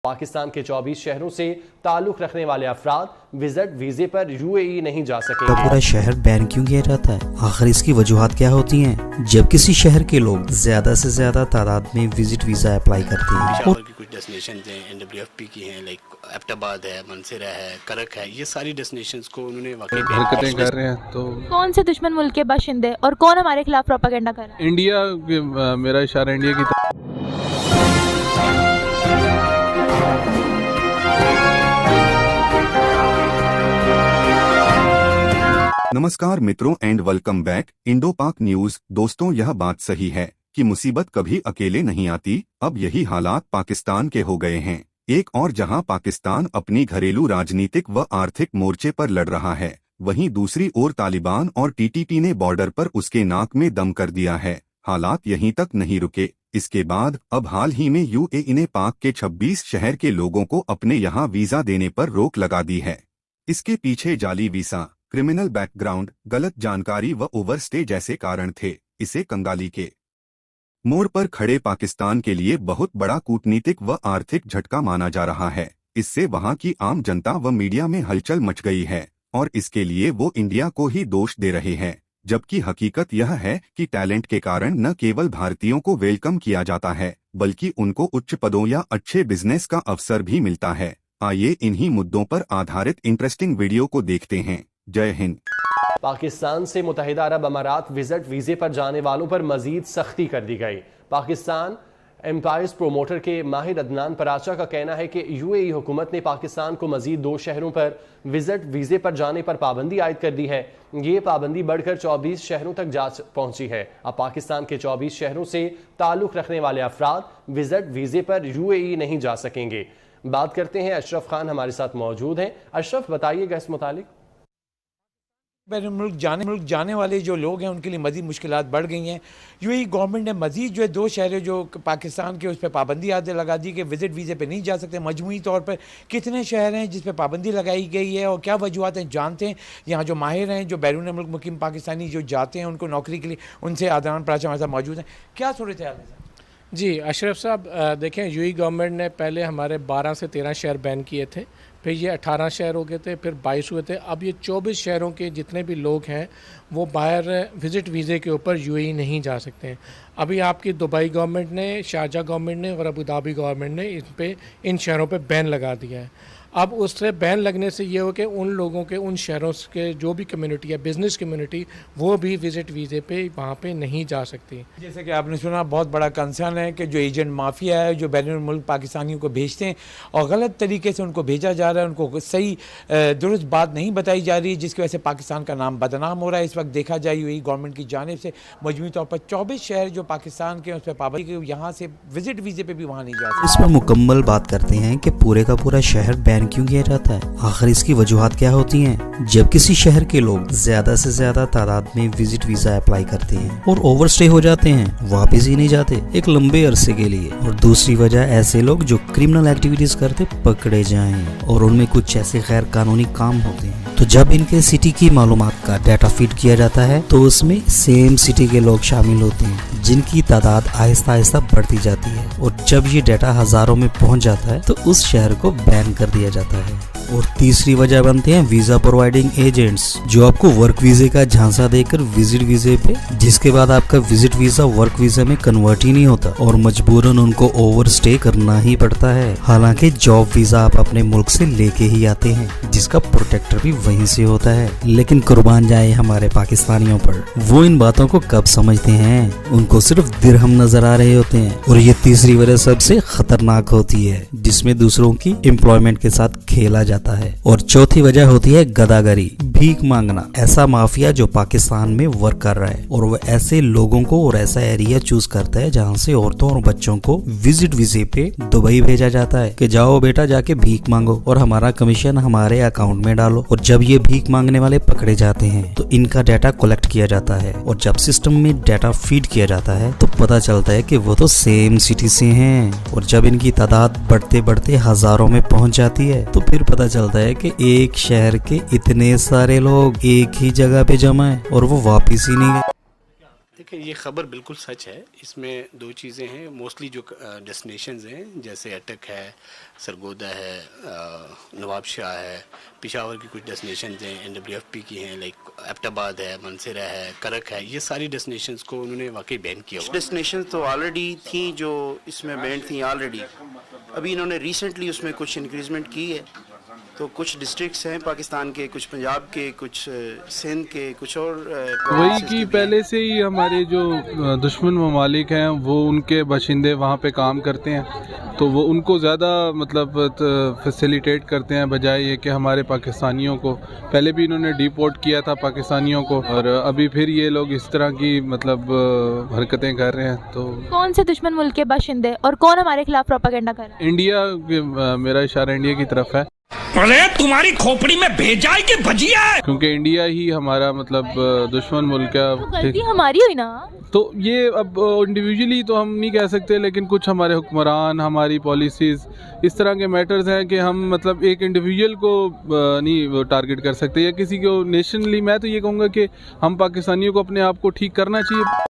पाकिस्तान के 24 शहरों से ताल्लुक रखने वाले अफराद विजिट वीजे पर यूएई नहीं जा सकेंगे। पूरा शहर बैन क्यों किया जाता है? आखिर इसकी वजूहात क्या होती हैं? जब किसी शहर के लोग ज्यादा से ज्यादा तादाद में विजिट वीजा अप्लाई करते हैं। पेशावर की कुछ डेस्टिनेशन हैं, NWFP की हैं, लाइक एबटाबाद है, मनसरा है, करक है, ये सारी डेस्टिनेशंस को उन्होंने वाकई हरकतें कर रहे हैं। तो कौन से दुश्मन मुल्क के बाशिंदे और कौन हमारे खिलाफ प्रोपेगेंडा कर रहा है? इंडिया, मेरा इशारा इंडिया की तरफ। नमस्कार मित्रों एंड वेलकम बैक इंडो पाक न्यूज। दोस्तों, यह बात सही है कि मुसीबत कभी अकेले नहीं आती। अब यही हालात पाकिस्तान के हो गए हैं। एक और जहां पाकिस्तान अपनी घरेलू राजनीतिक व आर्थिक मोर्चे पर लड़ रहा है, वहीं दूसरी ओर तालिबान और TTP ने बॉर्डर पर उसके नाक में दम कर दिया है। हालात यहीं तक नहीं रुके। इसके बाद अब हाल ही में UAE ने पाक के 26 शहर के लोगों को अपने यहाँ वीजा देने पर रोक लगा दी है। इसके पीछे जाली वीजा, क्रिमिनल बैकग्राउंड, गलत जानकारी व ओवरस्टे जैसे कारण थे। इसे कंगाली के मोड़ पर खड़े पाकिस्तान के लिए बहुत बड़ा कूटनीतिक व आर्थिक झटका माना जा रहा है। इससे वहां की आम जनता व मीडिया में हलचल मच गई है और इसके लिए वो इंडिया को ही दोष दे रहे हैं, जबकि हकीकत यह है कि टैलेंट के कारण न केवल भारतीयों को वेलकम किया जाता है, बल्कि उनको उच्च पदों या अच्छे बिजनेस का अवसर भी मिलता है। आइए इन्हीं मुद्दों पर आधारित इंटरेस्टिंग वीडियो को देखते हैं। जय हिंद। पाकिस्तान से मुत्तहिदा अरब अमारात विजिट वीजे पर जाने वालों पर मजीद सख्ती कर दी गई। पाकिस्तान एम्पायर्स प्रोमोटर के माहिर अदनान पराचा का कहना है कि UAE हुकूमत ने पाकिस्तान को मजीद 2 शहरों पर विजिट वीजे पर जाने पर पाबंदी आयद कर दी है। ये पाबंदी बढ़कर 24 शहरों तक जा पहुंची है। अब पाकिस्तान के 24 शहरों से ताल्लुक रखने वाले अफराद विजिट वीजे पर UAE नहीं जा सकेंगे। बात करते हैं, अशरफ खान हमारे साथ मौजूद हैं। अशरफ, बताइएगा इस मुतालिक। मुल्क जाने वाले जो लोग हैं उनके लिए मज़ीद मुश्किलात बढ़ गई हैं। UAE गवर्नमेंट ने मज़ीद जो है 2 शहर जो पाकिस्तान के उस पर पाबंदी आयद लगा दी कि विजिट वीज़े पे नहीं जा सकते। मजमूई तौर पर कितने शहर हैं जिस पर पाबंदी लगाई गई है और क्या वजूहत हैं, जानते हैं। यहाँ जो माहिर हैं, जो बैरून मुल्क मुकीम पाकिस्तानी जो जाते हैं उनको नौकरी के लिए, उनसे अदनान पराचा हमारे साथ मौजूद हैं। क्या सूरत हाल है? जी अशरफ साहब, देखें, UAE गवर्नमेंट ने पहले हमारे 12 से 13 शहर बैन किए थे, फिर ये 18 शहर हो गए थे, फिर 22 हुए थे। अब ये 24 शहरों के जितने भी लोग हैं वो बाहर विज़िट वीज़े के ऊपर UAE नहीं जा सकते हैं। अभी आपकी दुबई गवर्नमेंट ने, शारजा गवर्नमेंट ने और अबू धाबी गवर्नमेंट ने इन शहरों पे बैन लगा दिया है। अब उससे बैन लगने से ये हो कि उन लोगों के, उन शहरों के जो भी कम्युनिटी है, बिज़नेस कम्युनिटी, वो भी विज़िट वीज़े पे वहाँ पे नहीं जा सकती। जैसे कि आपने सुना, बहुत बड़ा कंसर्न है कि जो एजेंट माफिया है जो बैरून मुल्क पाकिस्तानियों को भेजते हैं और गलत तरीके से उनको भेजा जा रहा है, उनको सही दुरुस्त बात नहीं बताई जा रही, जिसकी वजह से पाकिस्तान का नाम बदनाम हो रहा है। इस वक्त देखा जाए UAE गवर्नमेंट की जानिब से मजमूई तौर पर 24 शहर जो पाकिस्तान के उस पर पाबंदी, यहाँ से विजिट वीज़े पे भी वहाँ नहीं जा सकते। इस पर मुकम्मल बात करते हैं कि पूरे का पूरा शहर बैन क्यों किया जाता है? आखिर इसकी वजूहात क्या होती हैं? जब किसी शहर के लोग ज्यादा से ज्यादा तादाद में विजिट वीजा अप्लाई करते हैं और ओवरस्टे हो जाते हैं, वापस ही नहीं जाते एक लंबे अरसे के लिए। और दूसरी वजह, ऐसे लोग जो क्रिमिनल एक्टिविटीज करते पकड़े जाएं और उनमें कुछ ऐसे गैर कानूनी काम होते हैं। तो जब इनके सिटी की मालूमात का डाटा फीड किया जाता है तो उसमें सेम सिटी के लोग शामिल होते हैं, जिनकी तादाद आहिस्ता आहिस्ता बढ़ती जाती है। और जब ये डाटा हजारों में पहुंच जाता है तो उस शहर को बैन कर दिया जाता है। और तीसरी वजह बनते हैं वीजा प्रोवाइडिंग एजेंट्स, जो आपको वर्क वीजे का झांसा देकर विजिट वीजे पे, जिसके बाद आपका विजिट वीजा वर्क वीजा में कन्वर्ट ही नहीं होता और मजबूरन उनको ओवरस्टे करना ही पड़ता है। हालांकि जॉब वीजा आप अपने मुल्क से लेके ही आते हैं, जिसका प्रोटेक्टर भी वहीं से होता है। लेकिन कुर्बान जाए हमारे पाकिस्तानियों पर, वो इन बातों को कब समझते हैं? उनको सिर्फ दिरहम नजर आ रहे होते हैं। और ये तीसरी वजह सबसे खतरनाक होती है, जिसमें दूसरों की एम्प्लॉयमेंट के साथ खेला जाता है। और चौथी वजह होती है गदागरी, भीख मांगना। ऐसा माफिया जो पाकिस्तान में वर्क कर रहा है और वो ऐसे लोगों को और ऐसा एरिया चूज करता है जहाँ से औरतों और बच्चों को विजिट वीजे पे दुबई भेजा जाता है कि जाओ बेटा जाके भीख मांगो और हमारा कमीशन हमारे अकाउंट में डालो। और जब ये भीख मांगने वाले पकड़े जाते हैं तो इनका डाटा कलेक्ट किया जाता है और जब सिस्टम में डाटा फीड किया जाता है तो पता चलता है कि वो तो सेम सिटी से हैं। और जब इनकी तादाद बढ़ते बढ़ते हजारों में पहुंच जाती है तो फिर पता चलता है कि एक शहर के इतने सारे लोग एक ही जगह पे जमा है और वो वापिस ही नहीं गए। देखें ये ख़बर बिल्कुल सच है। इसमें दो चीज़ें हैं, मोस्टली जो डेस्टिनेशंस हैं जैसे अटक है, सरगोदा है, नवाब शाह है, पेशावर की कुछ डेस्टिनेशंस हैं, NWFP की हैं, लाइक एबटाबाद है, मनसरा है, करक है, ये सारी डेस्टिनेशंस को उन्होंने वाकई बैन किया हुआ। डेस्टिनेशन तो ऑलरेडी थी जो इसमें बैन थी ऑलरेडी, अभी इन्होंने रिसेंटली उसमें कुछ इंक्रीजमेंट की है। तो कुछ डिस्ट्रिक्ट्स हैं पाकिस्तान के, कुछ पंजाब के, कुछ सिंध के, कुछ और वही कि पहले से ही हमारे जो दुश्मन ममालिक हैं वो उनके बाशिंदे वहाँ पे काम करते हैं, तो वो उनको ज़्यादा मतलब फैसिलिटेट करते हैं बजाय ये कि हमारे पाकिस्तानियों को। पहले भी इन्होंने डिपोर्ट किया था पाकिस्तानियों को, और अभी फिर ये लोग इस तरह की मतलब हरकतें कर रहे हैं। तो कौन से दुश्मन मुल्क के बाशिंदे और कौन हमारे खिलाफ प्रोपेगेंडा कर रहा है? इंडिया, मेरा इशारा इंडिया की तरफ है। अरे तुम्हारी खोपड़ी में भेजा है कि भजिया है? क्योंकि इंडिया ही हमारा मतलब दुश्मन मुल्क है। तो गलती हमारी हुई ना, तो ये अब इंडिविजुअली तो हम नहीं कह सकते, लेकिन कुछ हमारे हुक्मरान, हमारी पॉलिसीज़, इस तरह के मैटर्स हैं कि हम मतलब एक इंडिविजुअल को नहीं टारगेट कर सकते या किसी को नेशनली। मैं तो ये कहूँगा कि हम पाकिस्तानियों को अपने आप को ठीक करना चाहिए।